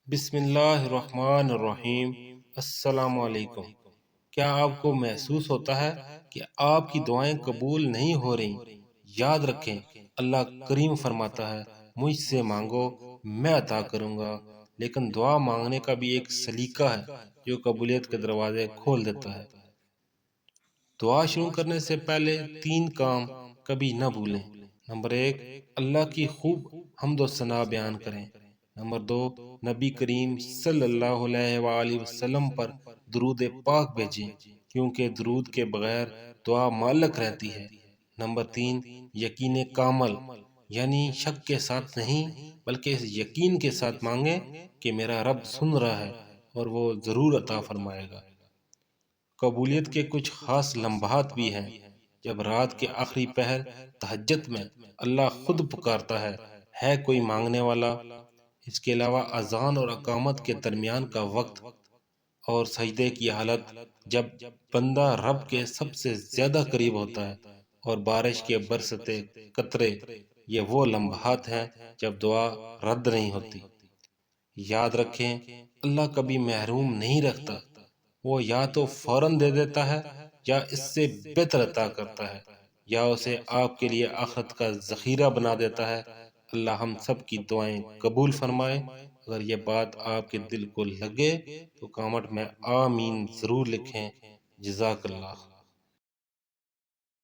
بسم اللہ الرحمن الرحیم۔ السلام علیکم۔ کیا آپ کو محسوس ہوتا ہے کہ آپ کی دعائیں قبول نہیں ہو رہی؟ یاد رکھیں، اللہ کریم فرماتا ہے، مجھ سے مانگو میں عطا کروں گا۔ لیکن دعا مانگنے کا بھی ایک سلیقہ ہے جو قبولیت کے دروازے کھول دیتا ہے۔ دعا شروع کرنے سے پہلے 3 کام کبھی نہ بھولیں۔ نمبر 1، اللہ کی خوب حمد و ثنا بیان کریں۔ نمبر 2، نبی کریم صلی اللہ علیہ وآلہ وسلم پر درود پاک بھیجیں، کیونکہ درود کے بغیر دعا معلق رہتی ہے۔ نمبر 3، یقین کامل، یعنی شک کے ساتھ نہیں بلکہ اس یقین کے ساتھ مانگیں کہ میرا رب سن رہا ہے اور وہ ضرور عطا فرمائے گا۔ قبولیت کے کچھ خاص لمحات بھی ہیں۔ جب رات کے آخری پہر تہجد میں اللہ خود پکارتا ہے کوئی مانگنے والا۔ اس کے علاوہ اذان اور اقامت کے درمیان کا وقت اور سجدے کی حالت، جب بندہ رب کے سب سے زیادہ قریب ہوتا ہے، اور بارش کے برستے قطرے، یہ وہ لمحات ہیں جب دعا رد نہیں ہوتی۔ یاد رکھیں، اللہ کبھی محروم نہیں رکھتا، وہ یا تو فوراً دے دیتا ہے یا اس سے بہتر عطا کرتا ہے، یا اسے آپ کے لیے آخرت کا ذخیرہ بنا دیتا ہے۔ اللہ ہم سب کی دعائیں قبول فرمائے۔ اگر یہ بات آپ کے دل کو لگے تو کامنٹ میں آمین ضرور لکھیں۔ جزاک اللہ۔